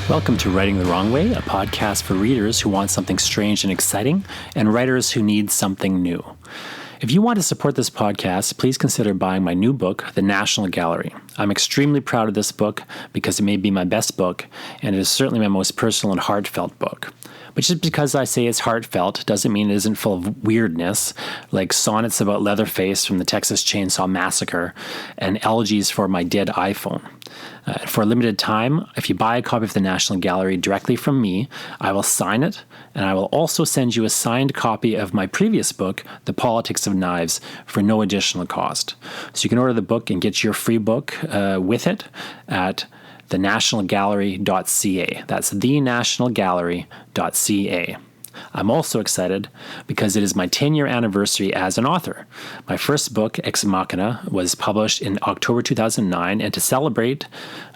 Welcome to Writing the Wrong Way, a podcast for readers who want something strange and exciting, and writers who need something new. If you want to support this podcast, please consider buying my new book, The National Gallery. I'm extremely proud of this book because it may be my best book, and it is certainly my most personal and heartfelt book. But just because I say it's heartfelt doesn't mean it isn't full of weirdness, like sonnets about Leatherface from the Texas Chainsaw Massacre and elegies for my dead iPhone. For a limited time, if you buy a copy of the National Gallery directly from me, I will sign it, and I will also send you a signed copy of my previous book, The Politics of Knives, for no additional cost. So you can order the book and get your free book with it at thenationalgallery.ca. That's thenationalgallery.ca. I'm also excited because it is my 10-year anniversary as an author. My first book, Ex Machina, was published in October 2009, and to celebrate,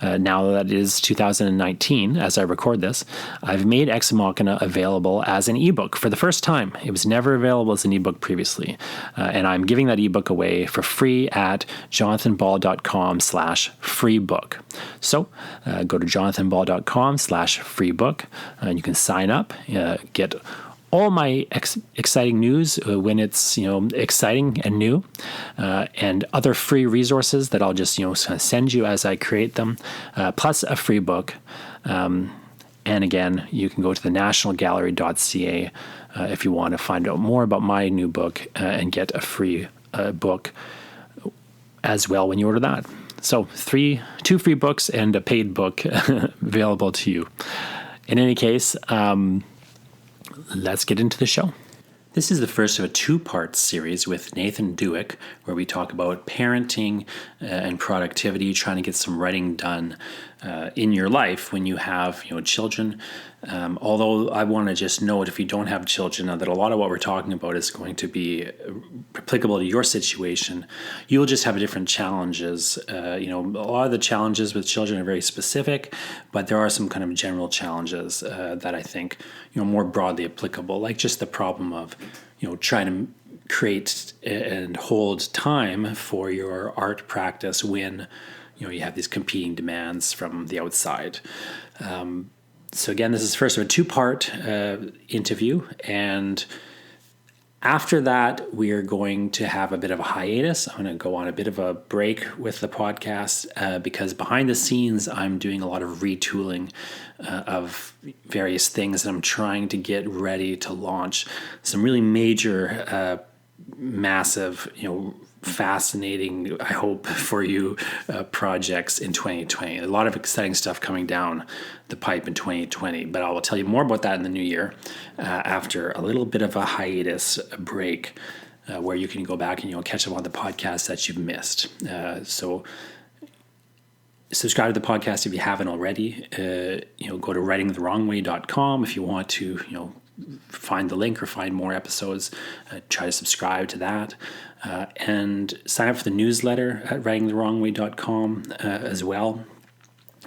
now that it is 2019, as I record this, I've made Ex Machina available as an ebook for the first time. It was never available as an ebook previously, and I'm giving that ebook away for free at jonathanball.com/freebook. So go to jonathanball.com/freebook, and you can sign up, get all my exciting news when it's exciting and new, and other free resources that I'll just send you as I create them, plus a free book. And again, you can go to thenationalgallery.ca if you want to find out more about my new book and get a free book as well when you order that. So two free books and a paid book available to you. In any case, let's get into the show. This is the first of a two-part series with Nathan Dueck, where we talk about parenting and productivity, trying to get some writing done in your life when you have children. Although I want to just note, if you don't have children, that a lot of what we're talking about is going to be applicable to your situation. You'll just have different challenges. A lot of the challenges with children are very specific, but there are some kind of general challenges that I think more broadly applicable, like just the problem of trying to create and hold time for your art practice when you have these competing demands from the outside. So again, this is first of a two-part interview, and after that, we are going to have a bit of a hiatus. I'm going to go on a bit of a break with the podcast because behind the scenes, I'm doing a lot of retooling of various things, and I'm trying to get ready to launch some really major, massive, fascinating, I hope for you, projects in 2020. A lot of exciting stuff coming down the pipe in 2020, but I will tell you more about that in the new year after a little bit of a hiatus, a break, where you can go back and catch up on the podcasts that you've missed. So subscribe to the podcast if you haven't already. Go to writingthewrongway.com if you want to find the link or find more episodes. Try to subscribe to that. And sign up for the newsletter at writingthewrongway.com as well.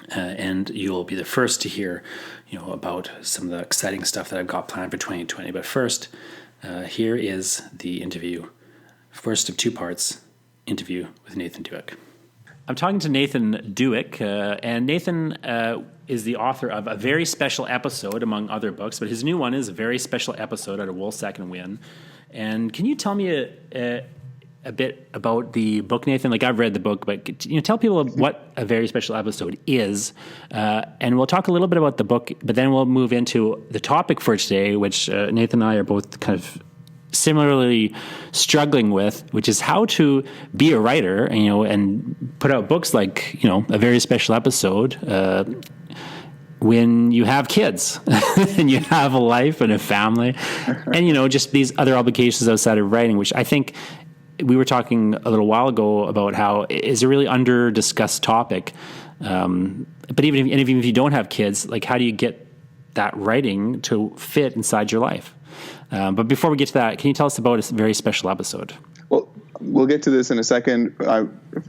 And you'll be the first to hear, about some of the exciting stuff that I've got planned for 2020. But first, here is the interview. First of two parts, interview with Nathan Dueck. I'm talking to Nathan Dueck, and Nathan is the author of A Very Special Episode, among other books, but his new one is A Very Special Episode out of Woolsack and Wynne. And can you tell me a bit about the book, Nathan? Like, I've read the book, but tell people what A Very Special Episode is, and we'll talk a little bit about the book, but then we'll move into the topic for today, which Nathan and I are both kind of similarly struggling with, which is how to be a writer, and put out books like, A Very Special Episode, when you have kids and you have a life and a family and, just these other obligations outside of writing, which I think we were talking a little while ago about how is a really under-discussed topic. But even if you don't have kids, like, how do you get that writing to fit inside your life? But before we get to that, can you tell us about a very special episode? Well, we'll get to this in a second.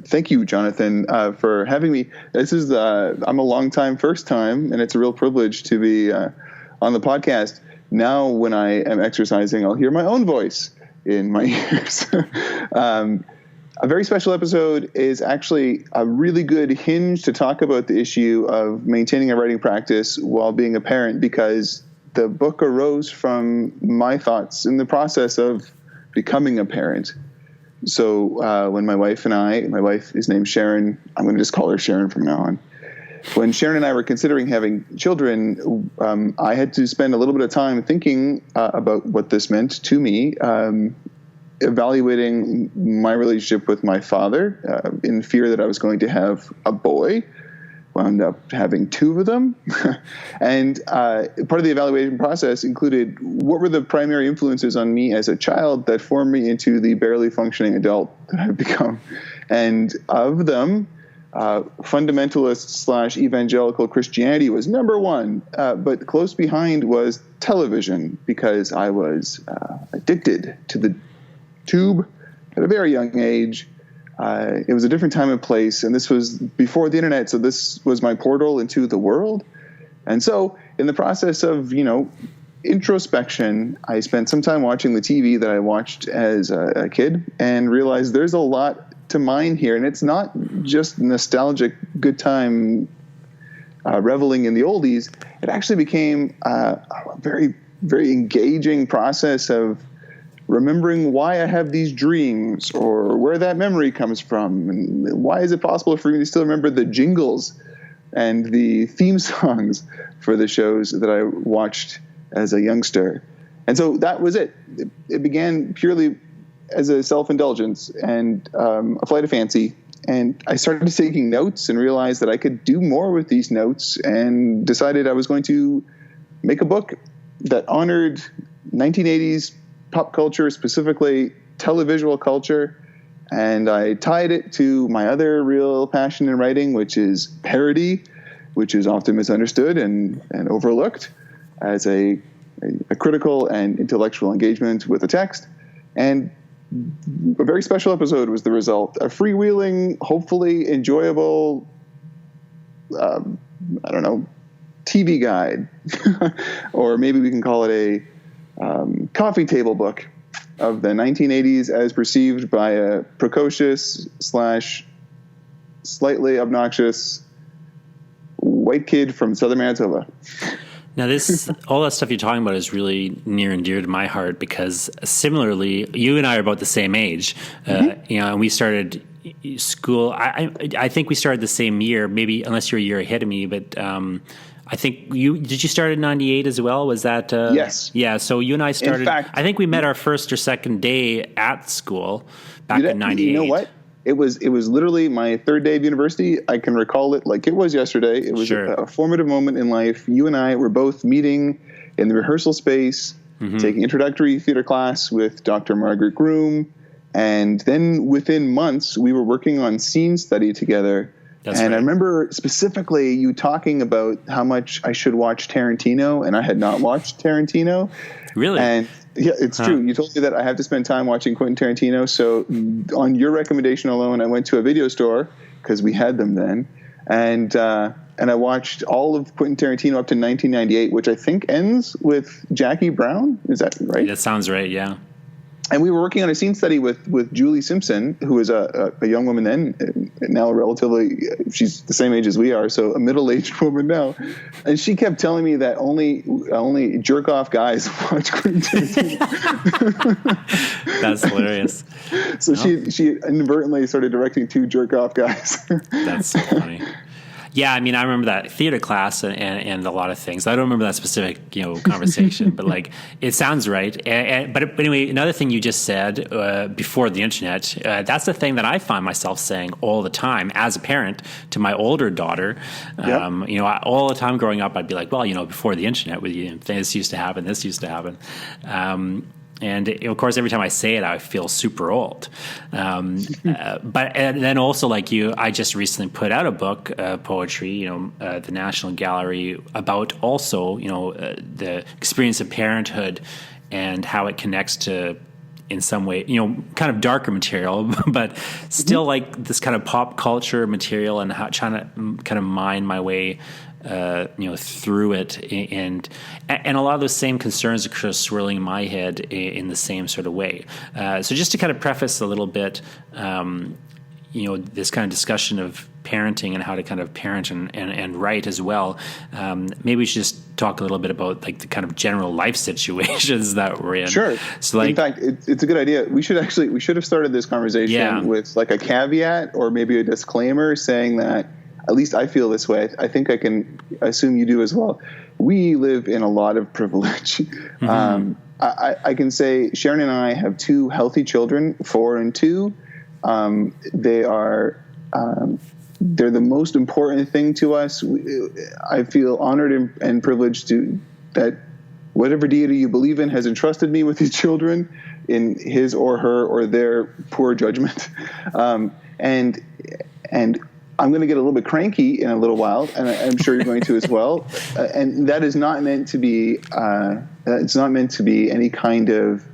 Thank you, Jonathan, for having me. This is I'm a long time, first time, and it's a real privilege to be on the podcast. Now, when I am exercising, I'll hear my own voice in my ears. A very special episode is actually a really good hinge to talk about the issue of maintaining a writing practice while being a parent, because the book arose from my thoughts in the process of becoming a parent. So when my wife is named Sharon, I'm going to just call her Sharon from now on. When Sharon and I were considering having children, I had to spend a little bit of time thinking about what this meant to me, evaluating my relationship with my father in fear that I was going to have a boy. Wound up having two of them. And part of the evaluation process included what were the primary influences on me as a child that formed me into the barely functioning adult that I've become. And of them, fundamentalist / evangelical Christianity was number one, but close behind was television, because I was addicted to the tube at a very young age. It was a different time and place, and this was before the internet, so this was my portal into the world. And so in the process of, introspection, I spent some time watching the TV that I watched as a kid and realized there's a lot to mine here, and it's not just nostalgic good time reveling in the oldies. It actually became a very, very engaging process of remembering why I have these dreams, or where that memory comes from, and why is it possible for me to still remember the jingles and the theme songs for the shows that I watched as a youngster. And so that was it. It began purely as a self-indulgence and a flight of fancy. And I started taking notes and realized that I could do more with these notes, and decided I was going to make a book that honored 1980s pop culture, specifically televisual culture. And I tied it to my other real passion in writing, which is parody, which is often misunderstood and overlooked as a critical and intellectual engagement with a text. And a very special episode was the result. A freewheeling, hopefully enjoyable, TV guide, or maybe we can call it a coffee table book of the 1980s as perceived by a precocious / slightly obnoxious white kid from southern Manitoba. Now, all that stuff you're talking about is really near and dear to my heart, because similarly, you and I are about the same age, and we started school. I think we started the same year, maybe unless you're a year ahead of me, but I think you start in 98 as well? Was that? Yes. Yeah. So you and I started. In fact, I think we met our first or second day at school back in 98. You know what? It was literally my third day of university. I can recall it like it was yesterday. It was a formative moment in life. You and I were both meeting in the rehearsal space, taking introductory theater class with Dr. Margaret Groom. And then within months, we were working on scene study together. That's right. I remember specifically you talking about how much I should watch Tarantino, and I had not watched Tarantino. Really? And yeah, it's true. You told me that I have to spend time watching Quentin Tarantino. So on your recommendation alone, I went to a video store, because we had them then, and I watched all of Quentin Tarantino up to 1998, which I think ends with Jackie Brown. Is that right? That sounds right. Yeah. And we were working on a scene study with Julie Simpson, who was a young woman then, now relatively, she's the same age as we are, so a middle-aged woman now. And she kept telling me that only jerk-off guys watch Quentin Tarantino. That's hilarious. So she inadvertently started directing two jerk-off guys. That's so funny. Yeah, I mean, I remember that theater class and a lot of things. I don't remember that specific, conversation, but like it sounds right. But anyway, another thing you just said before the internet, that's the thing that I find myself saying all the time as a parent to my older daughter. All the time growing up, I'd be like, well, before the internet, this used to happen, this used to happen. And of course, every time I say it, I feel super old. But then also, like you, I just recently put out a book, poetry, the National Gallery, about also, the experience of parenthood and how it connects to in some way, kind of darker material, but still like this kind of pop culture material, and trying to kind of mine my way, through it, and a lot of those same concerns are swirling in my head in the same sort of way. So just to kind of preface a little bit, this kind of discussion of parenting and how to kind of parent and write as well. Maybe we should just talk a little bit about like the kind of general life situations that we're in. Sure. So like, in fact, it's a good idea. We should have started this conversation with like a caveat or maybe a disclaimer saying that, at least I feel this way. I think I can assume you do as well. We live in a lot of privilege. Mm-hmm. I can say Sharon and I have 2 healthy children, 4 and 2. They're the most important thing to us. I feel honored and privileged that whatever deity you believe in has entrusted me with these children in his or her or their poor judgment. And I'm going to get a little bit cranky in a little while, and I'm sure you're going to as well. And that is not meant to be. It's not meant to be any kind of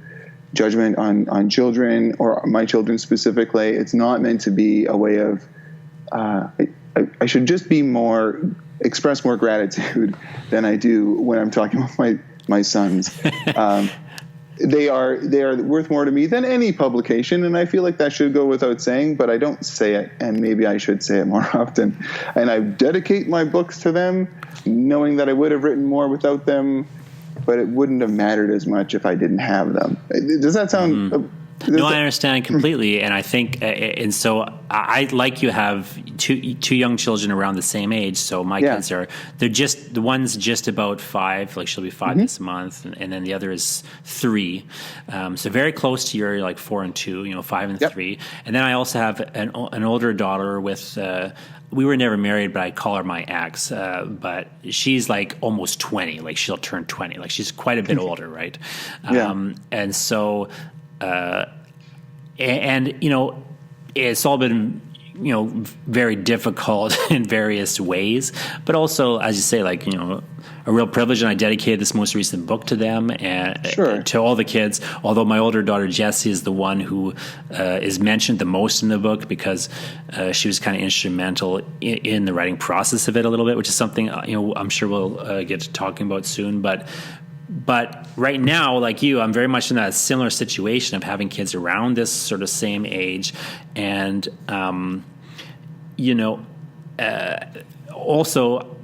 judgment on children or my children specifically. It's not meant to be a way of. I should just express more gratitude than I do when I'm talking with my sons. They are worth more to me than any publication, and I feel like that should go without saying, but I don't say it, and maybe I should say it more often. And I dedicate my books to them, knowing that I would have written more without them, but it wouldn't have mattered as much if I didn't have them. Does that sound... Mm-hmm. No, I understand completely, and I think, and so I like you have two young children around the same age. So my kids the one's just about 5, like she'll be 5 this month, and then the other is 3. So very close to your like 4 and 2, 5 and 3. And then I also have an older daughter with. We were never married, but I call her my ex. But she's like almost 20, like she'll turn 20, like she's quite a bit older, right? And so. It's all been, very difficult in various ways, but also, as you say, like, a real privilege. And I dedicated this most recent book to them and to all the kids, although my older daughter, Jessie, is the one who is mentioned the most in the book because she was kind of instrumental in the writing process of it a little bit, which is something, I'm sure we'll get to talking about soon. But right now, like you, I'm very much in that similar situation of having kids around this sort of same age. And, also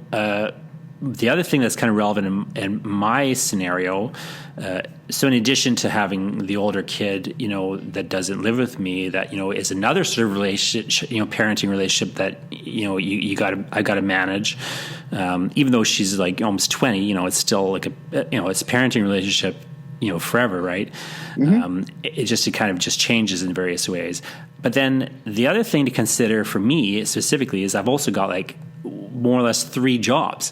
the other thing that's kind of relevant in my scenario, so in addition to having the older kid, that doesn't live with me, that, is another sort of relationship, parenting relationship that, I got to manage. Even though she's like almost 20, it's still like it's a parenting relationship, forever. Right. Mm-hmm. It kind of changes in various ways. But then the other thing to consider for me specifically is I've also got like more or less 3 jobs.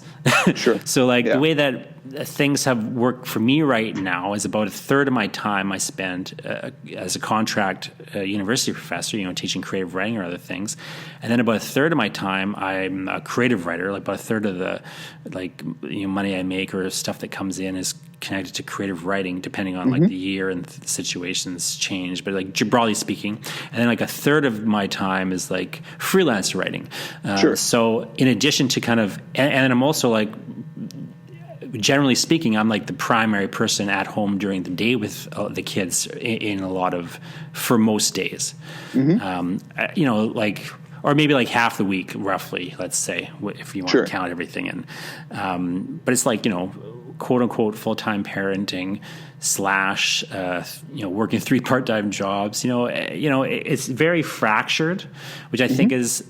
Sure. So the way that things have worked for me right now is about a third of my time I spend as a contract university professor, teaching creative writing or other things. And then about a third of my time I'm a creative writer, like about a third of the money I make or stuff that comes in is connected to creative writing, depending on like the year and the situations change, but like broadly speaking. And then like a third of my time is like freelance writing. Sure. So in addition to kind of, and I'm also like, generally speaking, I'm like the primary person at home during the day with the kids in a lot of, for most days, or maybe like half the week, roughly, let's say, if you want to count everything in. But it's like, quote unquote full-time parenting / working 3 part-time jobs. It's very fractured, which I think is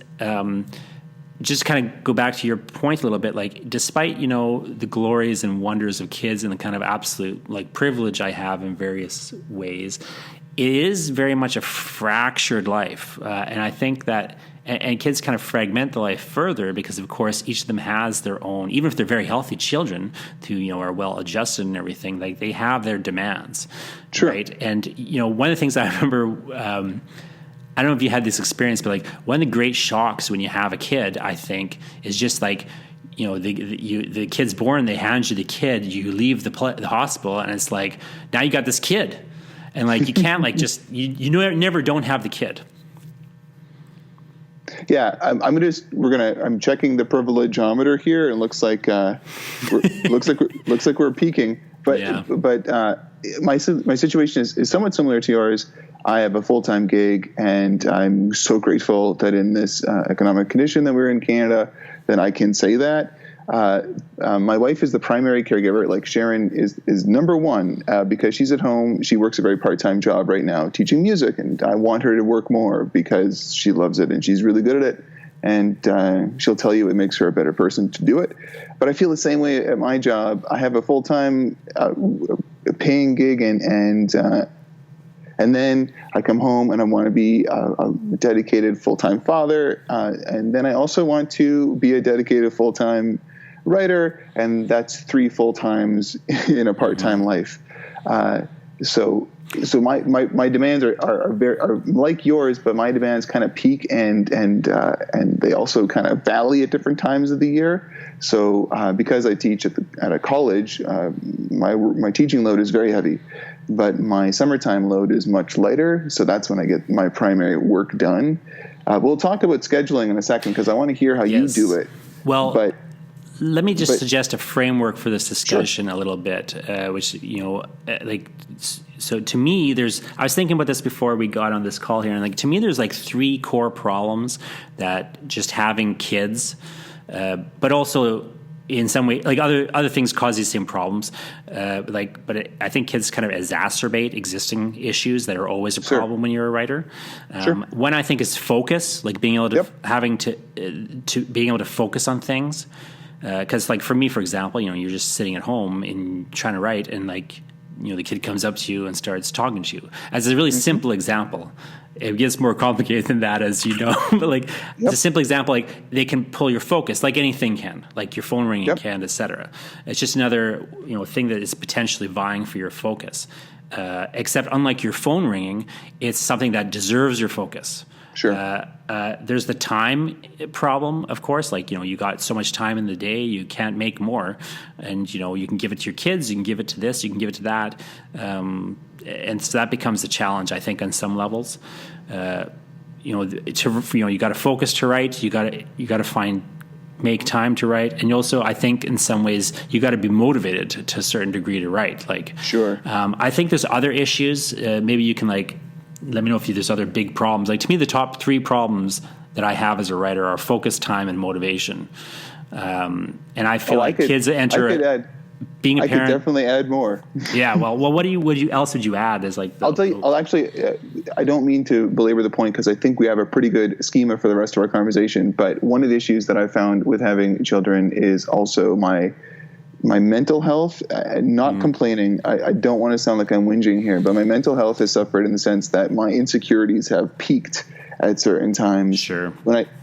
just kind of go back to your point a little bit. Like, despite the glories and wonders of kids and the kind of absolute like privilege I have in various ways, it is very much a fractured life, and I think that. And kids kind of fragment the life further because, of course, each of them has their own, even if they're very healthy children who, are well adjusted and everything, like they have their demands. Sure. Right. And, one of the things I remember, I don't know if you had this experience, but like one of the great shocks when you have a kid, I think, is just like, the kid's born, they hand you the kid, you leave the hospital, and it's like, now you got this kid. And like, you can't like just, never don't have the kid. Yeah, I'm checking the privilegeometer here, and looks like we're peaking. But Yeah. My situation is somewhat similar to yours. I have a full-time gig, and I'm so grateful that in this economic condition that we're in Canada, that I can say that. My wife is the primary caregiver. Like, Sharon is number one because she's at home. She works a very part-time job right now teaching music, and I want her to work more because she loves it and she's really good at it. And she'll tell you it makes her a better person to do it. But I feel the same way at my job. I have a full-time paying gig, and then I come home and I want to be a dedicated full-time father. And then I also want to be a dedicated full-time writer. And that's 3 full-times in a part-time life. So my demands are like yours, but my demands kind of peak and they also kind of valley at different times of the year. So because I teach at a college, my teaching load is very heavy. But my summertime load is much lighter, so that's when I get my primary work done. We'll talk about scheduling in a second because I want to hear how you do it. Well, let me just suggest a framework for this discussion a little bit, which, so to me, I was thinking about this before we got on this call here, and like, to me, there's like 3 core problems that just having kids, but also in some way, like other things cause these same problems. But I think kids kind of exacerbate existing issues that are always a problem when you're a writer. One I think is focus, like being able to being able to focus on things. Because like for me, for example, you're just sitting at home and trying to write, and like, the kid comes up to you and starts talking to you. As a really simple example. It gets more complicated than that, as you know. But like, it's a simple example. Like, they can pull your focus, like anything can, like your phone ringing can, etc. It's just another thing that is potentially vying for your focus. Except, unlike your phone ringing, it's something that deserves your focus. Sure. There's the time problem, of course. Like, you got so much time in the day, you can't make more. And, you can give it to your kids, you can give it to this, you can give it to that. And so that becomes a challenge, I think, on some levels. You got to focus to write. You got to make time to write. And you also, I think, in some ways, you got to be motivated to a certain degree to write. Like, sure. I think there's other issues. Maybe you can let me know if there's other big problems. Like, to me, the top 3 problems that I have as a writer are focus, time, and motivation. And I feel kids enter being a parent. I could definitely add more. Yeah. Well, what else would you add as like? I'll tell you. I don't mean to belabor the point because I think we have a pretty good schema for the rest of our conversation. But one of the issues that I found with having children is also my mental health. Not complaining. I don't want to sound like I'm whinging here, but my mental health has suffered in the sense that my insecurities have peaked at certain times. Sure.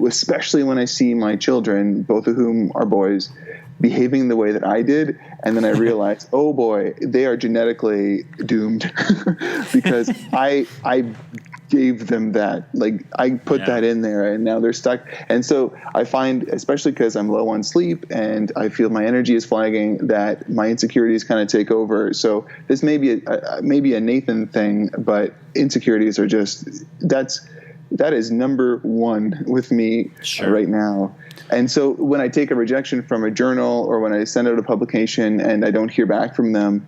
Especially when I see my children, both of whom are boys, behaving the way that I did, and then I realized, oh boy, they are genetically doomed because I gave them that. Like, I put that in there, and now they're stuck. And so I find, especially because I'm low on sleep and I feel my energy is flagging, that my insecurities kind of take over. So this may be maybe a Nathan thing, but insecurities are just that is number 1 with me right now. And so when I take a rejection from a journal or when I send out a publication and I don't hear back from them,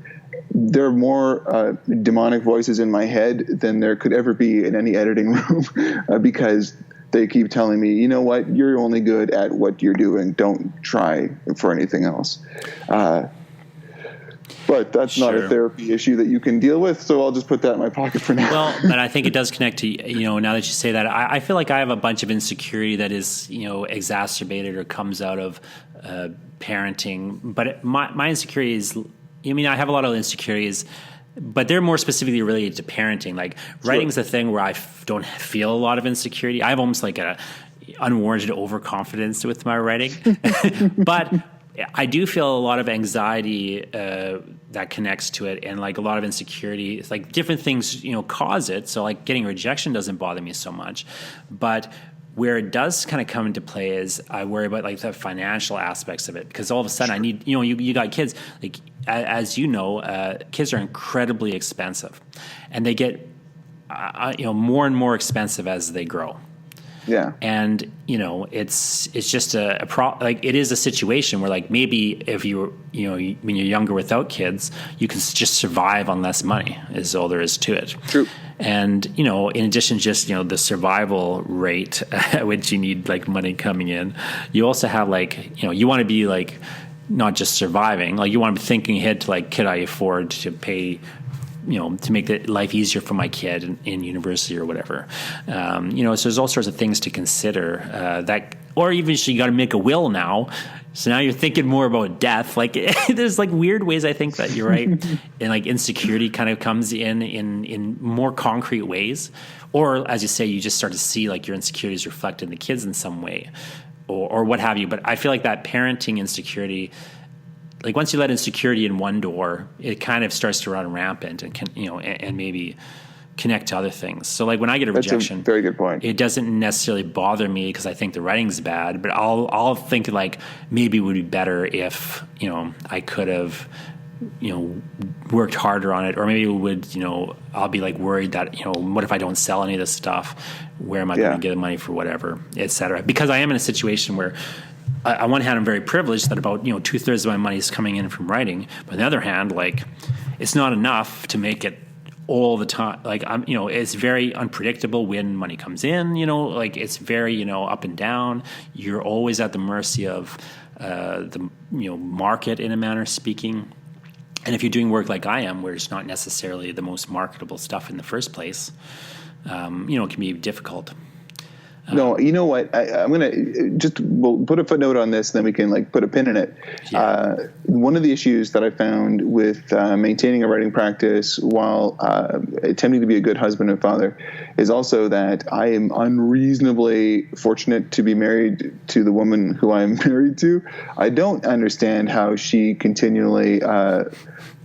there are more demonic voices in my head than there could ever be in any editing room because they keep telling me, you know what, you're only good at what you're doing. Don't try for anything else. But that's not a therapy issue that you can deal with, so I'll just put that in my pocket for now. Well, but I think it does connect to, now that you say that, I feel like I have a bunch of insecurity that is, exacerbated or comes out of parenting. But my insecurity is, I have a lot of insecurities, but they're more specifically related to parenting. Like, writing's a thing where I don't feel a lot of insecurity. I have almost like a unwarranted overconfidence with my writing. But I do feel a lot of anxiety that connects to it, and like a lot of insecurity. It's like different things, cause it. So like getting rejection doesn't bother me so much, but where it does kind of come into play is I worry about like the financial aspects of it, because all of a sudden I need, you got kids, like as you know, kids are incredibly expensive, and they get more and more expensive as they grow. Yeah. And it's just it is a situation where, like, maybe if when you're younger without kids, you can just survive on less money, is all there is to it. True. And in addition to just the survival rate at which you need like money coming in, you also have you want to be like not just surviving, like you want to be thinking ahead to like, could I afford to pay to make the life easier for my kid in university or whatever. So there's all sorts of things to consider or even you got to make a will now. So now you're thinking more about death. Like there's like weird ways I think that you're right. And like insecurity kind of comes in more concrete ways. Or as you say, you just start to see like your insecurities reflected in the kids in some way or what have you. But I feel like that parenting insecurity, like once you let insecurity in one door, it kind of starts to run rampant and and maybe connect to other things. So like when I get a rejection, that's a very good point. It doesn't necessarily bother me because I think the writing's bad, but I'll think like maybe it would be better if I could have worked harder on it, or maybe it would I'll be like worried that what if I don't sell any of this stuff? Where am I going to get the money for whatever, etc. Because I am in a situation where, on one hand, I'm very privileged that about 2/3 of my money is coming in from writing. But on the other hand, like it's not enough to make it all the time. Like it's very unpredictable when money comes in. Like it's very up and down. You're always at the mercy of the market in a manner of speaking. And if you're doing work like I am, where it's not necessarily the most marketable stuff in the first place, it can be difficult. No, you know what? I'm going to we'll put a footnote on this, and then we can like put a pin in it. Yeah. One of the issues that I found with maintaining a writing practice while attempting to be a good husband and father is also that I am unreasonably fortunate to be married to the woman who I'm married to. I don't understand how she continually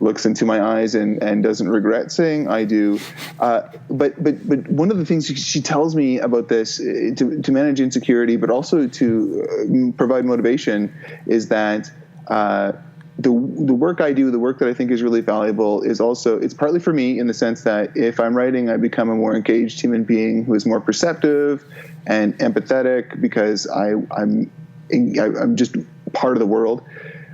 looks into my eyes and doesn't regret saying I do. But one of the things she tells me about this to manage insecurity, but also to provide motivation, is that the work I do, the work that I think is really valuable, is also, it's partly for me in the sense that if I'm writing, I become a more engaged human being who is more perceptive and empathetic because I'm just part of the world.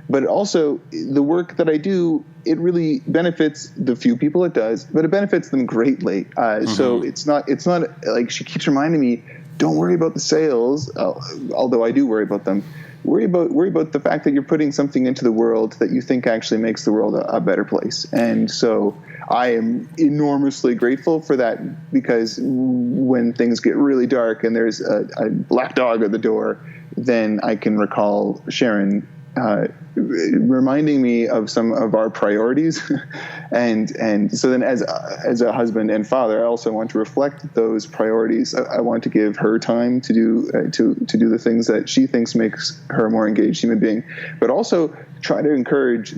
But also the work that I do, it really benefits the few people it does, but it benefits them greatly. So it's not like she keeps reminding me, don't worry about the sales, although I do worry about them. Worry about the fact that you're putting something into the world that you think actually makes the world a better place. And so I am enormously grateful for that, because when things get really dark and there's a black dog at the door, then I can recall Sharon reminding me of some of our priorities, and so then as a husband and father, I also want to reflect those priorities. I want to give her time to do the things that she thinks makes her a more engaged human being, but also try to encourage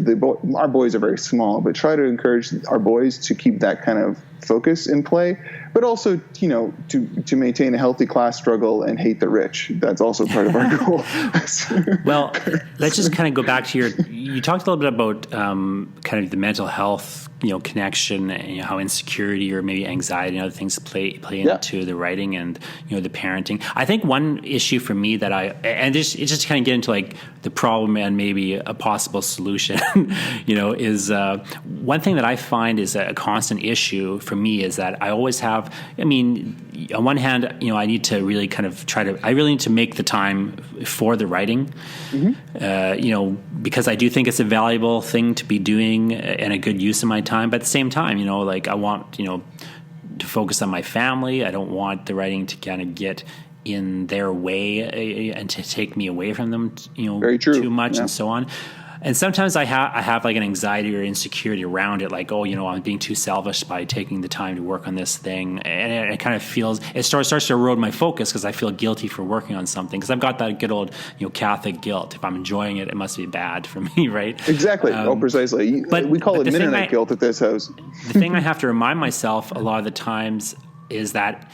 our boys are very small, but try to encourage our boys to keep that kind of focus in play, but also, to maintain a healthy class struggle and hate the rich. That's also part of our goal. Well, let's just kind of go back to you talked a little bit about kind of the mental health, connection, and how insecurity or maybe anxiety and other things play into the writing and, the parenting. I think one issue for me that it's just kind of get into like the problem and maybe a possible solution, is one thing that I find is a constant issue for me is that I always have, on one hand, I need to really kind of I really need to make the time for the writing, because I do think it's a valuable thing to be doing and a good use of my time. But at the same time, I want, to focus on my family. I don't want the writing to kind of get in their way and to take me away from them, too much and so on. And sometimes I have like an anxiety or insecurity around it, like, I'm being too selfish by taking the time to work on this thing. And it kind of it starts to erode my focus because I feel guilty for working on something. Because I've got that good old, Catholic guilt. If I'm enjoying it, it must be bad for me, right? Exactly. Precisely. But we call it Mennonite guilt at this house. The thing I have to remind myself a lot of the times is that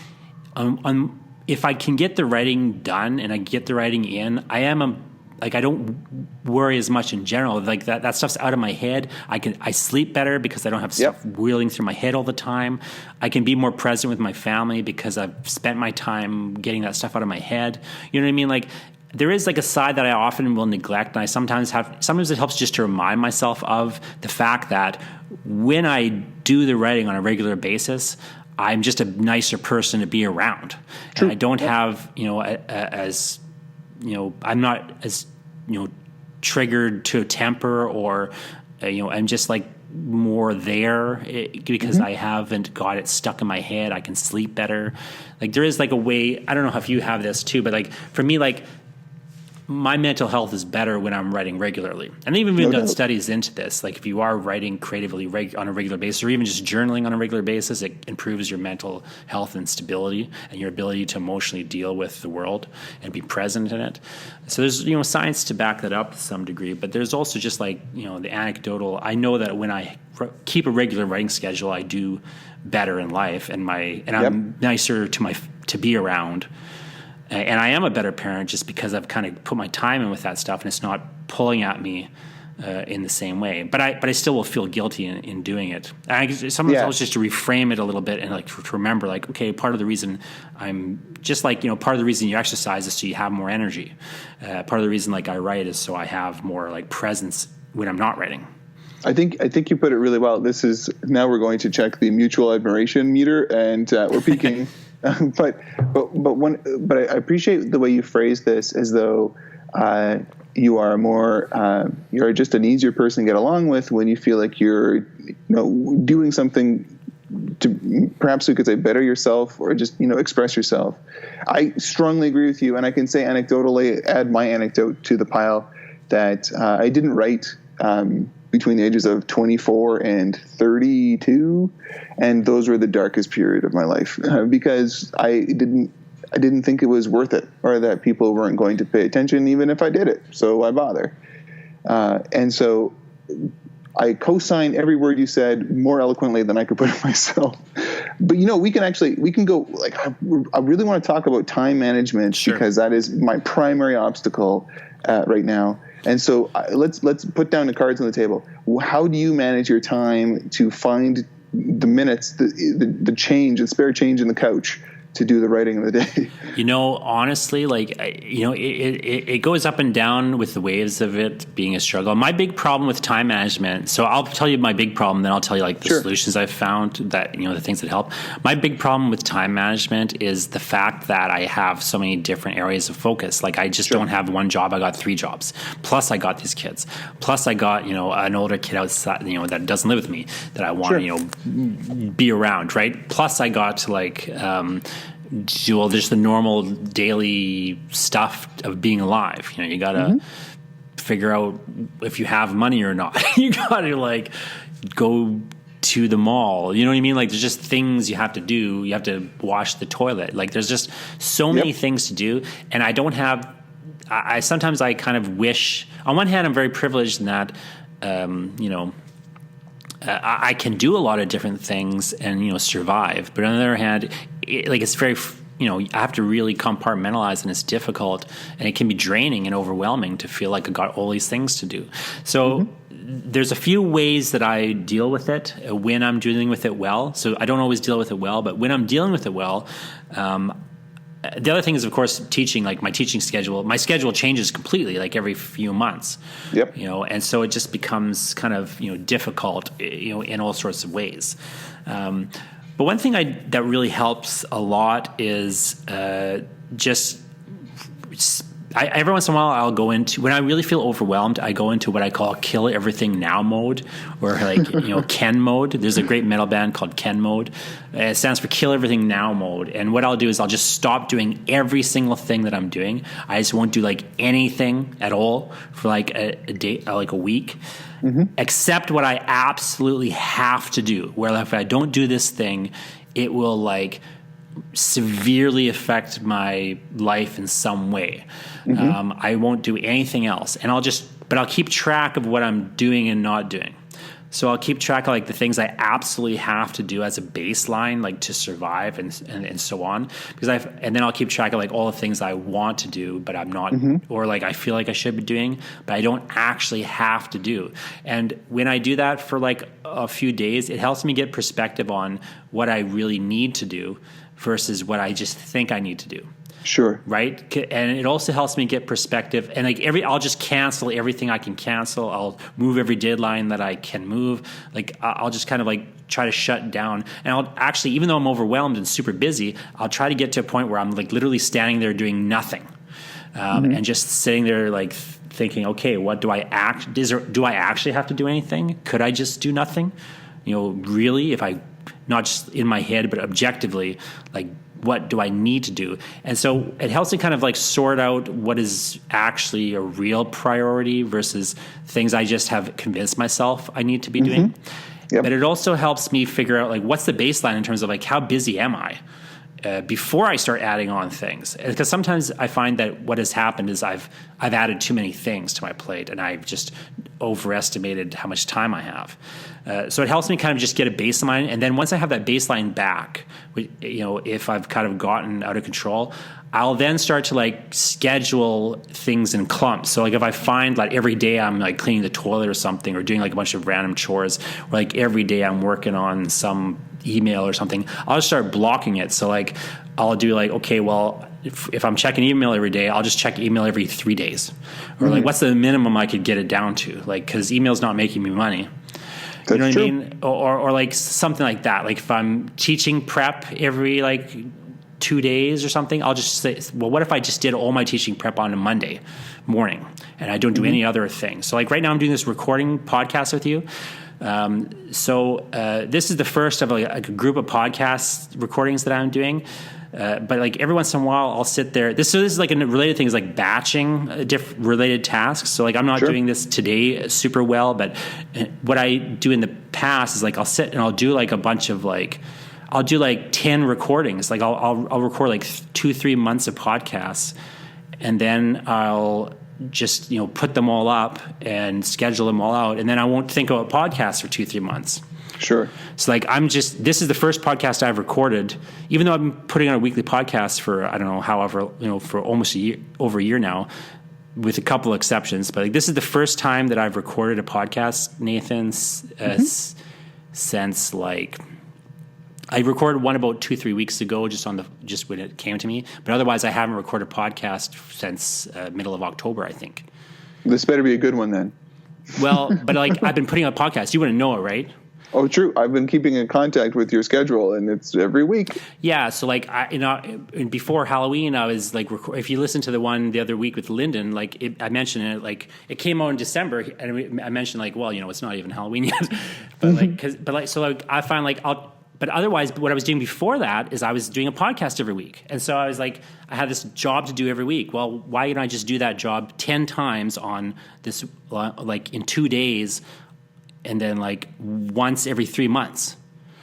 if I can get the writing done and I get the writing in, I am like I don't worry as much in general. Like that stuff's out of my head. I sleep better because I don't have stuff wheeling through my head all the time. I can be more present with my family because I've spent my time getting that stuff out of my head. You know what I mean? Like there is like a side that I often will neglect, and I sometimes it helps just to remind myself of the fact that when I do the writing on a regular basis, I'm just a nicer person to be around. True. And I don't have, as I'm not as, triggered to a temper, or, I'm just like more there because I haven't got it stuck in my head. I can sleep better. Like there is like a way, I don't know if you have this too, but like for me, like my mental health is better when I'm writing regularly. And they've even done studies into this. Like if you are writing creatively on a regular basis, or even just journaling on a regular basis, it improves your mental health and stability and your ability to emotionally deal with the world and be present in it. So there's, science to back that up to some degree, but there's also just like, the anecdotal. I know that when I keep a regular writing schedule, I do better in life, and I'm nicer to be around. And I am a better parent just because I've kind of put my time in with that stuff, and it's not pulling at me in the same way. But I still will feel guilty in doing it. And sometimes I'll just to reframe it a little bit and like to remember, like, okay, part of the reason I'm just like, part of the reason you exercise is so you have more energy. Part of the reason like I write is so I have more like presence when I'm not writing. I think you put it really well. This is now we're going to check the mutual admiration meter, and we're peaking. But I appreciate the way you phrase this as though you are just an easier person to get along with when you feel like you're doing something to, perhaps we could say, better yourself or just express yourself. I strongly agree with you, and I can say anecdotally, add my anecdote to the pile, that I didn't write between the ages of 24 and 32, and those were the darkest period of my life because I didn't think it was worth it, or that people weren't going to pay attention even if I did it. So why bother? And so I co-sign every word you said more eloquently than I could put it myself. But we can go like I really want to talk about time management because that is my primary obstacle right now. And so let's put down the cards on the table. How do you manage your time to find the minutes, the change, the spare change in the couch to do the writing of the day? Honestly, like, it goes up and down with the waves of it being a struggle. My big problem with time management, so I'll tell you my big problem, then I'll tell you like the solutions I've found that, the things that help. My big problem with time management is the fact that I have so many different areas of focus. Like I just don't have one job. I got 3 jobs. Plus I got these kids. Plus I got, an older kid outside, that doesn't live with me that I want to, be around. Right. Plus I got to like, just the normal daily stuff of being alive. You got to figure out if you have money or not. You got to like go to the mall. You know what I mean? Like there's just things you have to do. You have to wash the toilet. Like there's just so many things to do. And I don't have, sometimes I kind of wish, on one hand, I'm very privileged in that, I can do a lot of different things and, survive. But on the other hand, it's very, I have to really compartmentalize, and it's difficult, and it can be draining and overwhelming to feel like I got all these things to do. So there's a few ways that I deal with it when I'm dealing with it well. So I don't always deal with it well, but when I'm dealing with it well, the other thing is, of course, teaching. Like my teaching schedule, my schedule changes completely, like every few months. Yep. And so it just becomes kind of difficult, in all sorts of ways. But one thing that really helps a lot is just. Every once in a while, I'll go into, when I really feel overwhelmed, I go into what I call kill everything now mode, or like, Ken mode. There's a great metal band called Ken mode. It stands for kill everything now mode. And what I'll do is I'll just stop doing every single thing that I'm doing. I just won't do like anything at all for like a day, like a week, except what I absolutely have to do. Where if I don't do this thing, it will like severely affect my life in some way. I won't do anything else, and I'll keep track of what I'm doing and not doing. So I'll keep track of like the things I absolutely have to do as a baseline, like to survive and so on. And then I'll keep track of like all the things I want to do, but I'm not, or like I feel like I should be doing, but I don't actually have to do. And when I do that for like a few days, it helps me get perspective on what I really need to do versus what I just think I need to do. Sure. Right. And it also helps me get perspective, and like I'll just cancel everything I can cancel. I'll move every deadline that I can move. Like I'll just kind of like try to shut down. And I'll actually, even though I'm overwhelmed and super busy, I'll try to get to a point where I'm like literally standing there doing nothing. And just sitting there like thinking, okay, what do I do I actually have to do anything? Could I just do nothing? Really, if I, not just in my head, but objectively, like, what do I need to do? And so it helps me kind of like sort out what is actually a real priority versus things I just have convinced myself I need to be doing. Yep. But it also helps me figure out like what's the baseline in terms of like how busy am I before I start adding on things. Because sometimes I find that what has happened is I've added too many things to my plate and I've just overestimated how much time I have. So it helps me kind of just get a baseline. And then once I have that baseline back, if I've kind of gotten out of control, I'll then start to like schedule things in clumps. So like if I find like every day I'm like cleaning the toilet or something, or doing like a bunch of random chores, or like every day I'm working on some email or something, I'll just start blocking it. So like I'll do like, okay, well, if I'm checking email every day, I'll just check email every 3 days. Or like what's the minimum I could get it down to? Like, because email's not making me money. You know what I mean? Or like something like that. Like if I'm teaching prep every like 2 days or something, I'll just say, well, what if I just did all my teaching prep on a Monday morning and I don't do any other thing? So like right now I'm doing this recording podcast with you. So this is the first of like a group of podcast recordings that I'm doing. But like every once in a while I'll sit there. This is like a related thing is like batching related tasks. So like I'm not doing this today super well, but what I do in the past is like I'll sit and I'll do like a bunch of like, I'll do like 10 recordings. Like I'll record like 2-3 months of podcasts, and then I'll just put them all up and schedule them all out, and then I won't think about podcasts for 2-3 months. Sure. So like this is the first podcast I've recorded, even though I've been putting on a weekly podcast for I don't know however for almost over a year now, with a couple of exceptions. But like this is the first time that I've recorded a podcast, Nathan, since like. I recorded one about 2-3 weeks ago, just when it came to me. But otherwise, I haven't recorded a podcast since middle of October, I think. This better be a good one then. Well, but like I've been putting out podcasts. You wouldn't know it, right? Oh, true. I've been keeping in contact with your schedule, and it's every week. Yeah. So like before Halloween, I was like, if you listen to the one the other week with Lyndon, like I mentioned it, like it came out in December, and I mentioned like, well, it's not even Halloween yet, but so I find like But otherwise, what I was doing before that is I was doing a podcast every week. And so I was like, I had this job to do every week. Well, why don't I just do that job 10 times on this, like in 2 days, and then like once every 3 months?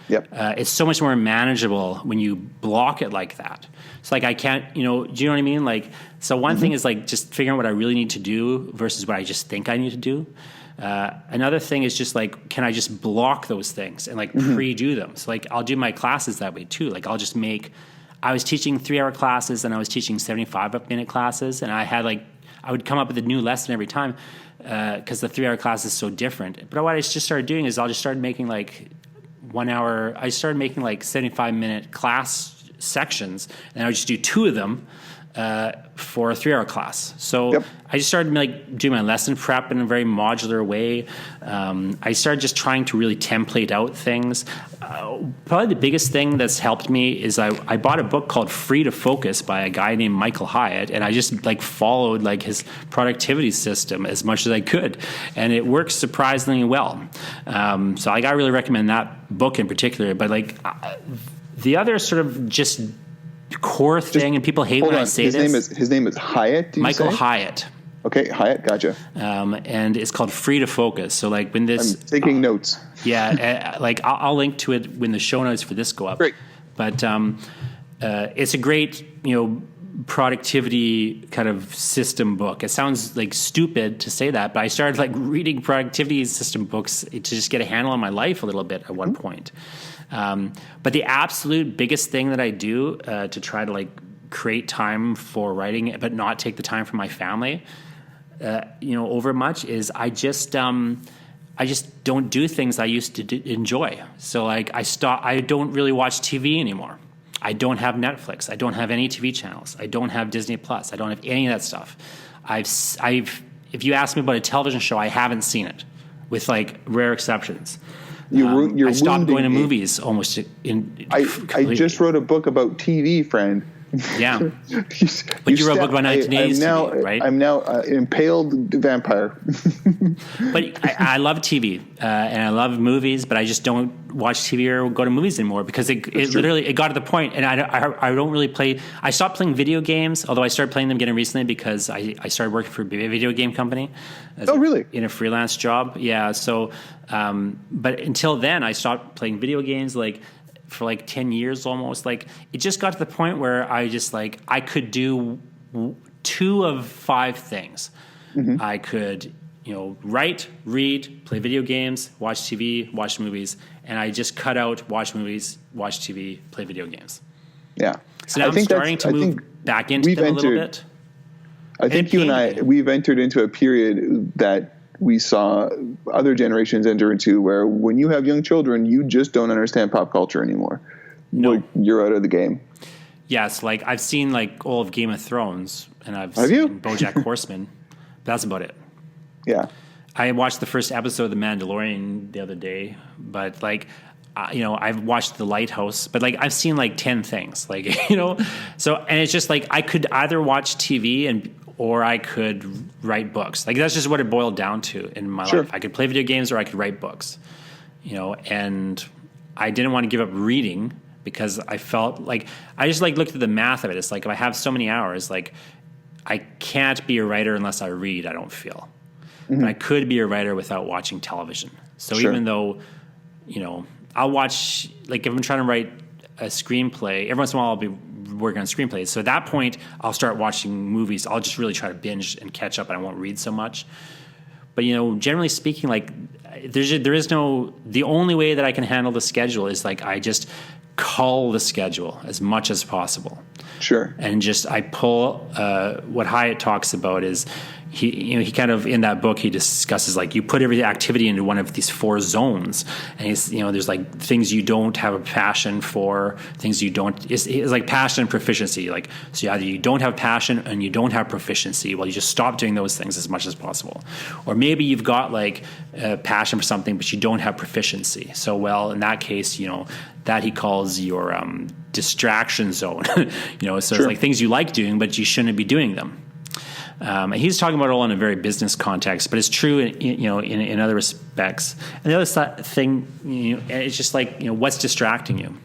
Yep. It's so much more manageable when you block it like that. It's like I can't, do you know what I mean? Like, so one thing is like just figuring out what I really need to do versus what I just think I need to do. Another thing is just like, can I just block those things and like pre-do them? So like, I'll do my classes that way too. Like I was teaching 3-hour classes and I was teaching 75-minute classes, and I would come up with a new lesson every time because the 3-hour class is so different. But what I just started doing is I just started making like 1 hour. I started making like 75-minute class sections, and I would just do 2 of them for a 3-hour class. So I just started like doing my lesson prep in a very modular way. I started just trying to really template out things. Probably the biggest thing that's helped me is I bought a book called Free to Focus by a guy named Michael Hyatt, and I just like followed like his productivity system as much as I could, and it works surprisingly well. So like I really recommend that book in particular. But like the other sort of just core thing, and people hate when I say his name is Hyatt. Michael Hyatt. Okay, Hyatt, gotcha. And it's called Free to Focus. So like when this, I'm taking notes. Yeah, like I'll link to it when the show notes for this go up. Great. But it's a great productivity kind of system book. It sounds like stupid to say that, but I started like reading productivity system books to just get a handle on my life a little bit at one point. But the absolute biggest thing that I do to try to like create time for writing, but not take the time from my family, over much, is I just don't do things I used to enjoy. So like I don't really watch TV anymore. I don't have Netflix. I don't have any TV channels. I don't have Disney Plus. I don't have any of that stuff. If you ask me about a television show, I haven't seen it, with like rare exceptions. I stopped going to movies almost. I just wrote a book about TV, friend. Yeah, but you wrote a book about 1980s TV, right? I'm now impaled vampire. But I love TV and I love movies, but I just don't watch TV or go to movies anymore because it got to the point, and I don't really play. I stopped playing video games, although I started playing them again recently because I started working for a video game company. Really? In a freelance job, yeah. So, but until then, I stopped playing video games for like 10 years almost. Like it just got to the point where I just like I could do 2 of 5 things. Mm-hmm. I could write, read, play video games, watch TV, watch movies, and I just cut out watch movies, watch TV, play video games. Yeah. So now I'm starting to move back into them a little bit. I think you and I, we've entered into a period that we saw other generations enter into, where when you have young children, you just don't understand pop culture anymore. No. You're out of the game. Yes, like I've seen like all of Game of Thrones, and I've seen BoJack Horseman. That's about it. Yeah. I watched the first episode of The Mandalorian the other day, but like, I've watched The Lighthouse, but like I've seen like 10 things, like, so, and it's just like I could either watch TV or I could write books. Like that's just what it boiled down to in my life. I could play video games or I could write books, and I didn't want to give up reading because I felt like I just like looked at the math of it. It's like if I have so many hours, like I can't be a writer unless I read, I don't feel. Mm-hmm. But I could be a writer without watching television. So even though, I'll watch, like if I'm trying to write a screenplay, every once in a while I'll be working on screenplays. So at that point, I'll start watching movies. I'll just really try to binge and catch up, and I won't read so much. But, generally speaking, like the only way that I can handle the schedule is like I just cull the schedule as much as possible. Sure. And just I pull what Hyatt talks about is he kind of in that book he discusses like you put every activity into one of these 4 zones, and he's there's like things you don't have a passion for, things you don't. It's like passion and proficiency. Like so either you don't have passion and you don't have proficiency. Well, you just stop doing those things as much as possible, or maybe you've got like passion for something but you don't have proficiency. So well in that case that he calls your distraction zone. So it's like things you like doing but you shouldn't be doing them. And he's talking about it all in a very business context, but it's true in other respects. And the other thing, it's just like what's distracting you.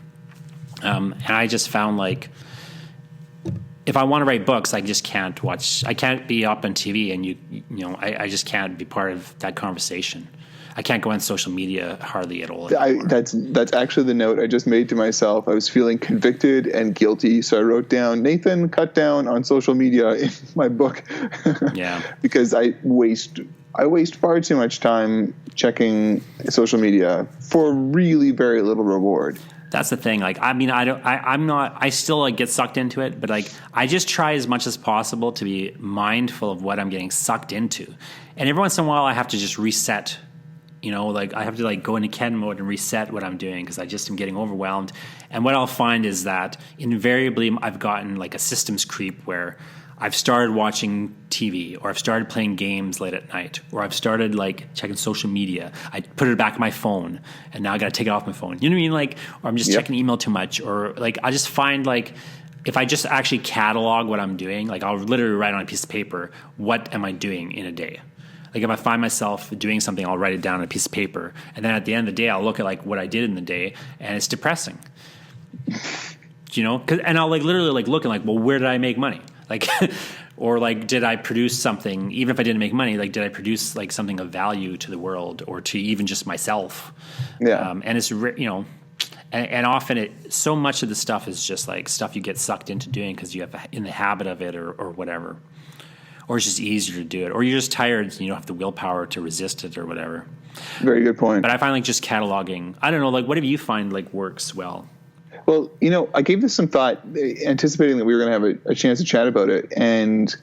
And I just found like if I want to write books, I just can't watch. I can't be up on TV, and I just can't be part of that conversation. I can't go on social media hardly at all. That's actually the note I just made to myself. I was feeling convicted and guilty, so I wrote down, Nathan, cut down on social media in my book. Yeah, because I waste far too much time checking social media for really very little reward. That's the thing. Like, I mean, I still like get sucked into it, but like, I just try as much as possible to be mindful of what I'm getting sucked into. And every once in a while I have to just reset. Like I have to like go into Ken mode and reset what I'm doing because I just am getting overwhelmed. And what I'll find is that invariably I've gotten like a systems creep where I've started watching TV or I've started playing games late at night or I've started like checking social media. I put it back on my phone and now I got to take it off my phone. You know what I mean? Like, or I'm just checking email too much, or like I just find like if I just actually catalog what I'm doing, like I'll literally write on a piece of paper, what am I doing in a day? Like if I find myself doing something, I'll write it down on a piece of paper. And then at the end of the day, I'll look at like what I did in the day and it's depressing, and I'll like literally like look and like, well, where did I make money? Like, or like, did I produce something, even if I didn't make money, like, did I produce like something of value to the world or to even just myself? Yeah. And it's, and often so much of the stuff is just like stuff you get sucked into doing because you have in the habit of it or whatever, or it's just easier to do it, or you're just tired and you don't have the willpower to resist it or whatever. Very good point. But I find like just cataloging, I don't know, like what do you find like works well? Well, I gave this some thought, anticipating that we were going to have a chance to chat about it. And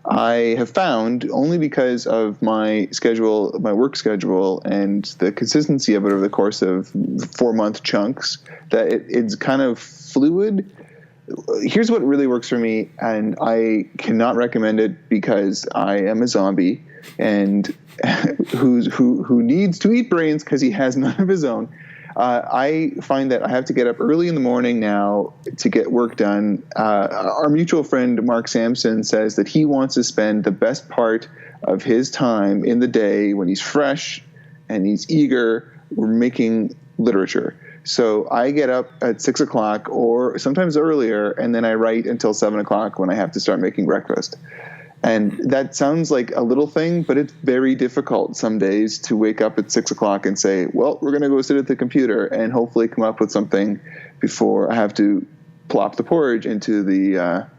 I have found, only because of my schedule, my work schedule, and the consistency of it over the course of 4-month chunks, that it's kind of fluid. Here's what really works for me, and I cannot recommend it because I am a zombie and who needs to eat brains because he has none of his own. I find that I have to get up early in the morning now to get work done. Our mutual friend, Mark Sampson, says that he wants to spend the best part of his time in the day when he's fresh and he's eager, making literature. So I get up at 6 o'clock or sometimes earlier, and then I write until 7 o'clock when I have to start making breakfast. And that sounds like a little thing, but it's very difficult some days to wake up at 6 o'clock and say, well, we're going to go sit at the computer and hopefully come up with something before I have to plop the porridge into the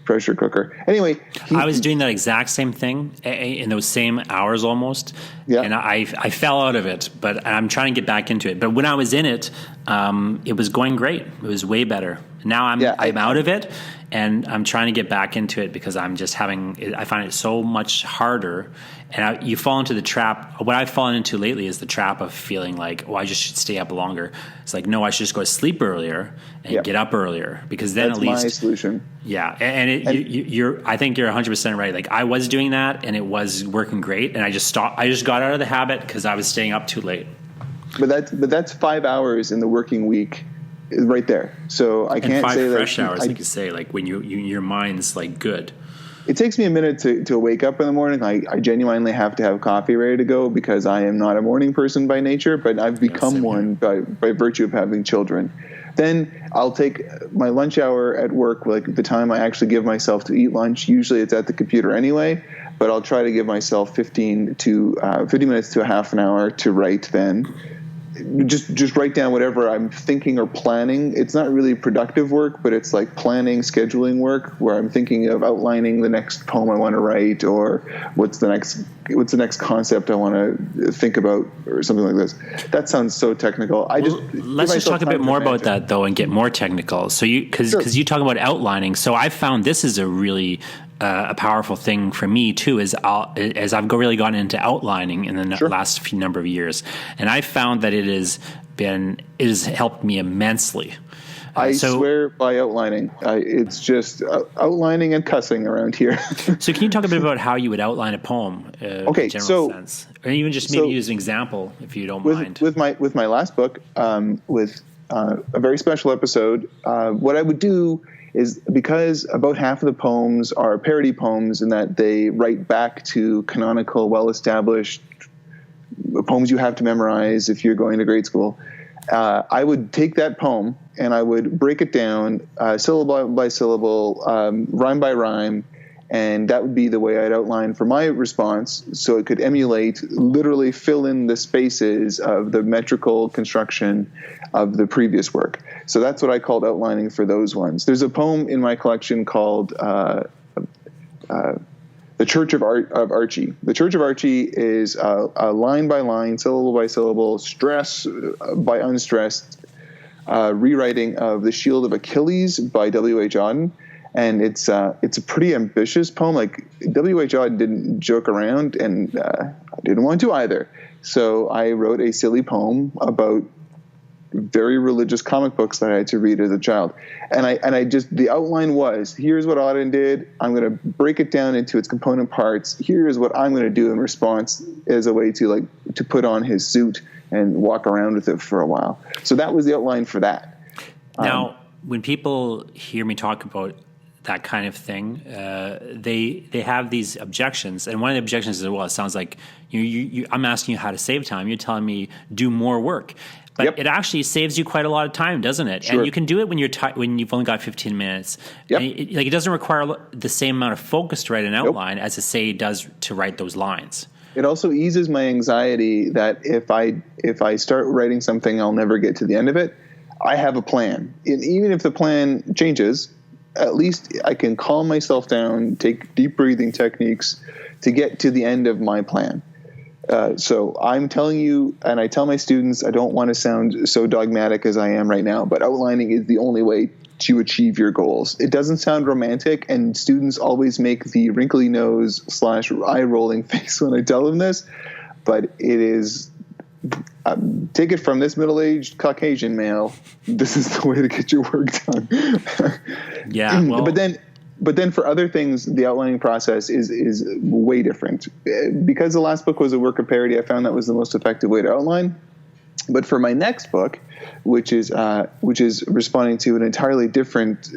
pressure cooker. Anyway. I was doing that exact same thing in those same hours almost. Yeah. And I fell out of it, but I'm trying to get back into it. But when I was in it, it was going great. It was way better. Now I'm out of it. And I'm trying to get back into it because I'm just I find it so much harder. And you fall into the trap. What I've fallen into lately is the trap of feeling like, I just should stay up longer. It's like, no, I should just go to sleep earlier and get up earlier because then that's at least. That's my solution. Yeah. I think you're 100% right. Like I was doing that and it was working great. And I just stopped. I just got out of the habit because I was staying up too late. But that's 5 hours in the working week. Right there. So I can't say that. 5 fresh hours, like you say, like when your mind's like good. It takes me a minute to wake up in the morning. I genuinely have to have coffee ready to go because I am not a morning person by nature, but I've become one by virtue of having children. Then I'll take my lunch hour at work, like the time I actually give myself to eat lunch. Usually it's at the computer anyway, but I'll try to give myself 50 minutes to a half an hour to write then. Just write down whatever I'm thinking or planning. It's not really productive work, but it's like planning, scheduling work where I'm thinking of outlining the next poem I want to write or what's the next concept I want to think about or something like this. That sounds so technical. Let's just talk a bit more about that though and get more technical. So because you talk about outlining. So I found this is a really a powerful thing for me too, as I've really gotten into outlining in the last few number of years, and I found that it has helped me immensely. I swear by outlining. It's just outlining and cussing around here. So can you talk a bit about how you would outline a poem in a general sense? Or even just maybe use an example if you don't mind. With my last book, with a very special episode, what I would do is, because about half of the poems are parody poems in that they write back to canonical, well-established poems you have to memorize if you're going to grade school, I would take that poem and I would break it down syllable by syllable, rhyme by rhyme, and that would be the way I'd outline for my response so it could emulate, literally fill in the spaces of the metrical construction of the previous work. So that's what I called outlining for those ones. There's a poem in my collection called The Church of Archie. The Church of Archie is a line by line, syllable by syllable, stress by unstressed rewriting of The Shield of Achilles by W.H. Auden. And it's a pretty ambitious poem. Like W.H. Auden didn't joke around, and I didn't want to either. So I wrote a silly poem about very religious comic books that I had to read as a child. And I just, the outline was, here's what Auden did. I'm going to break it down into its component parts. Here's what I'm going to do in response as a way to put on his suit and walk around with it for a while. So that was the outline for that. Now, when people hear me talk about that kind of thing, they have these objections, and one of the objections is, well, it sounds like I'm asking you how to save time. You're telling me do more work, but it actually saves you quite a lot of time, doesn't it? Sure. And you can do it when when you've only got 15 minutes. Yep. It doesn't require the same amount of focus to write an outline as it does to write those lines. It also eases my anxiety that if I start writing something, I'll never get to the end of it. I have a plan. And even if the plan changes, at least I can calm myself down, take deep breathing techniques to get to the end of my plan. So I'm telling you, and I tell my students, I don't want to sound so dogmatic as I am right now, but outlining is the only way to achieve your goals. It doesn't sound romantic, and students always make the wrinkly nose / eye rolling face when I tell them this, but it is, take it from this middle-aged Caucasian male, this is the way to get your work done. Yeah. Well, But then for other things, the outlining process is way different. Because the last book was a work of parody, I found that was the most effective way to outline. But for my next book, which is responding to an entirely different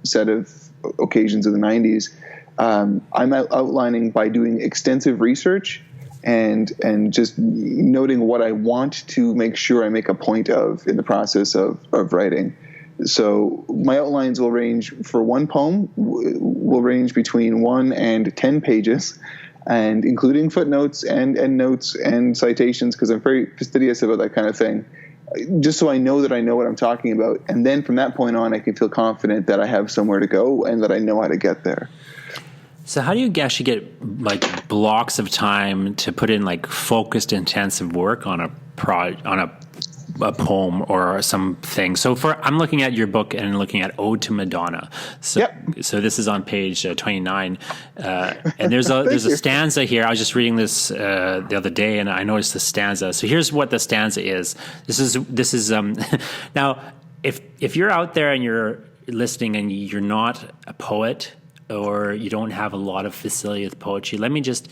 set of occasions of the 90s, I'm outlining by doing extensive research and just noting what I want to make sure I make a point of in the process of writing. So my outlines will range for one poem will range between 1 and 10 pages, and including footnotes and notes and citations, because I'm very fastidious about that kind of thing, just so I know that I know what I'm talking about. And then from that point on, I can feel confident that I have somewhere to go and that I know how to get there. So how do you actually get like blocks of time to put in like focused, intensive work on a poem or something? So I'm looking at your book and looking at Ode to Madonna. So, Yep. So this is on page 29, and there's a stanza here. I was just reading this the other day, and I noticed the stanza. So here's what the stanza is. This is now if you're out there and you're listening and you're not a poet or you don't have a lot of facility with poetry, let me just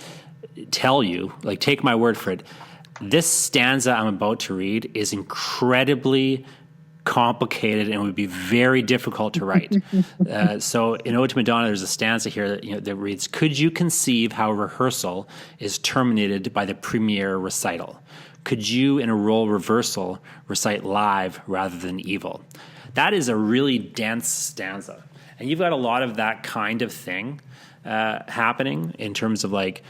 tell you, like, take my word for it. This stanza I'm about to read is incredibly complicated and would be very difficult to write. So in Ode to Madonna, there's a stanza here that reads, "Could you conceive how rehearsal is terminated by the premiere recital? Could you, in a role reversal, recite live rather than evil?" That is a really dense stanza. And you've got a lot of that kind of thing happening in terms of like,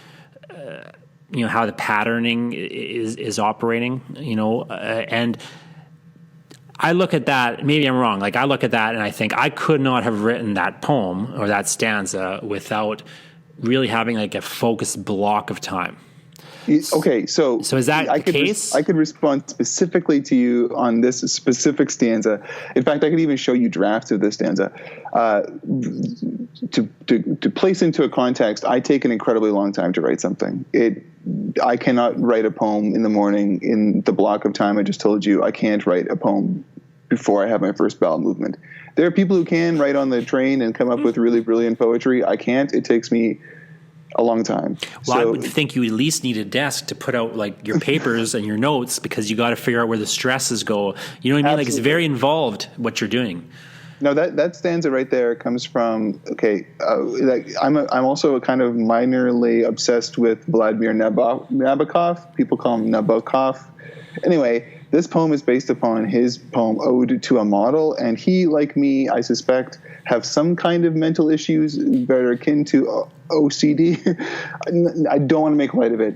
how the patterning is operating, and I look at that, maybe I'm wrong. Like I look at that and I think I could not have written that poem or that stanza without really having like a focused block of time. Okay, so is that the case? I could respond specifically to you on this specific stanza. In fact, I could even show you drafts of this stanza. To place into a context, I take an incredibly long time to write something. I cannot write a poem in the morning in the block of time I just told you. I can't write a poem before I have my first bowel movement. There are people who can write on the train and come up with really brilliant poetry. I can't. It takes me a long time. Well, I would think you at least need a desk to put out like your papers and your notes, because you got to figure out where the stresses go. You know what I mean? Absolutely. Like it's very involved what you're doing. No, that stanza right there comes from, I'm also a kind of minorly obsessed with Vladimir Nabokov. People call him Nabokov. Anyway, this poem is based upon his poem Ode to a Model, and he, like me, I suspect, have some kind of mental issues that are akin to OCD. I don't want to make light of it,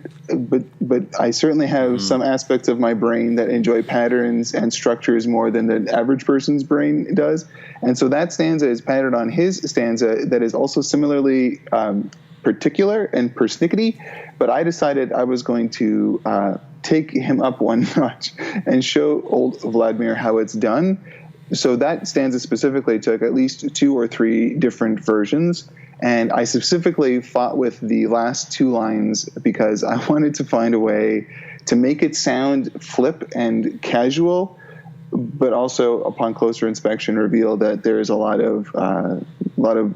but I certainly have some aspects of my brain that enjoy patterns and structures more than the average person's brain does. And so that stanza is patterned on his stanza that is also similarly particular and persnickety, but I decided I was going to take him up one notch and show old Vladimir how it's done. So that stanza specifically took at least 2 or 3 different versions, and I specifically fought with the last 2 lines because I wanted to find a way to make it sound flip and casual, but also upon closer inspection reveal that there is a lot of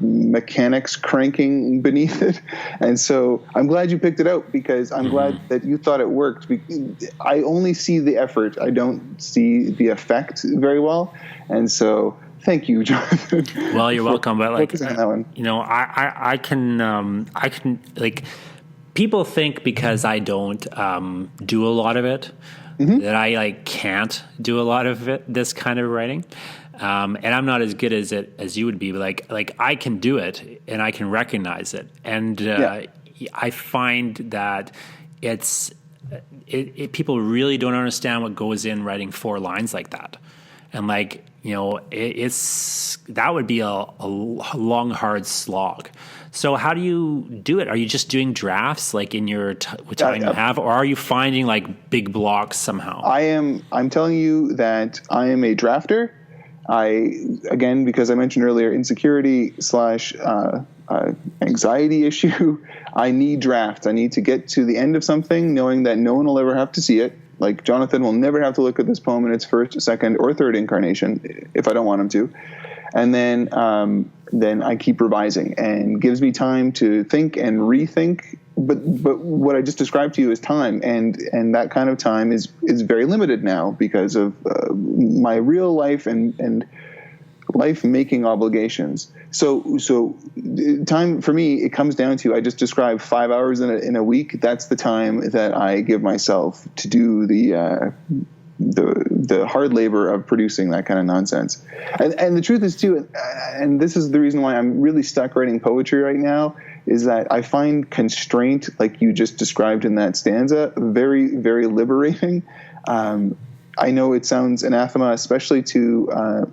mechanics cranking beneath it. And so I'm glad you picked it out, because I'm glad that you thought it worked. I only see the effort. I don't see the effect very well. And so thank you, Jonathan. Well, you're welcome. But like, on that one. I can like, people think because I don't do a lot of it, that I like can't do a lot of it, this kind of writing. And I'm not as good as you would be, but like I can do it and I can recognize it. And I find that people really don't understand what goes in writing 4 lines like that. and like, it's that would be a long, hard slog. So how do you do it? Are you just doing drafts like in your time you have, or are you finding like big blocks somehow? I'm telling you that I am a drafter. Again, because I mentioned earlier, insecurity / anxiety issue, I need drafts. I need to get to the end of something knowing that no one will ever have to see it. Like Jonathan will never have to look at this poem in its first, second, or third incarnation if I don't want him to. And then I keep revising, and gives me time to think and rethink. But what I just described to you is time, and that kind of time is very limited now because of my real life and life making obligations. So time for me, it comes down to, I just described 5 hours in a week. That's the time that I give myself to do the hard labor of producing that kind of nonsense. And the truth is too, and this is the reason why I'm really stuck writing poetry right now, is that I find constraint, like you just described in that stanza, very, very liberating. I know it sounds anathema, especially to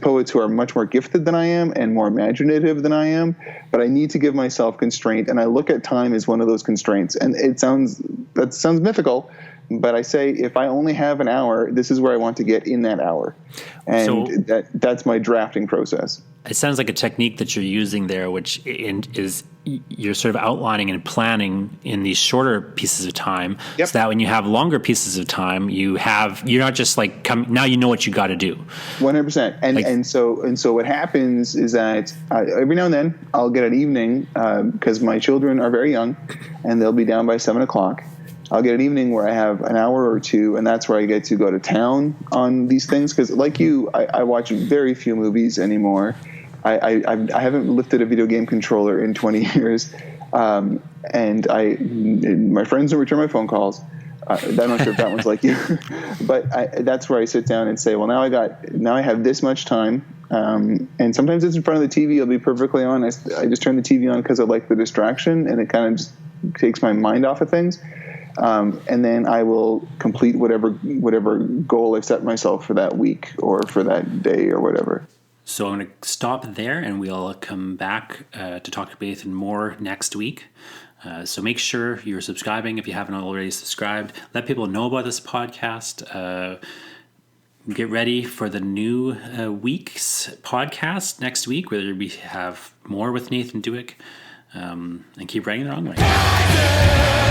poets who are much more gifted than I am and more imaginative than I am, but I need to give myself constraint, and I look at time as one of those constraints. And that sounds mythical, but I say, if I only have an hour, this is where I want to get in that hour. And that's my drafting process. It sounds like a technique that you're using there, which is you're sort of outlining and planning in these shorter pieces of time, so that when you have longer pieces of time, you're not just like now you know what you got to do. 100%. And so what happens is that every now and then I'll get an evening, because my children are very young and they'll be down by 7:00. I'll get an evening where I have an hour or two, and that's where I get to go to town on these things. Because like you, I watch very few movies anymore. I haven't lifted a video game controller in 20 years. And my friends don't return my phone calls. I'm not sure if that one's like you, but that's where I sit down and say, well, now I have this much time. And sometimes it's in front of the TV. I'll be perfectly honest. I just turn the TV on because I like the distraction, and it kind of just takes my mind off of things. And then I will complete whatever goal I've set myself for that week or for that day or whatever. So I'm going to stop there, and we'll come back to talk to Nathan more next week. So make sure you're subscribing if you haven't already subscribed. Let people know about this podcast. Get ready for the new week's podcast next week, where we have more with Nathan Dueck, and keep writing the wrong way.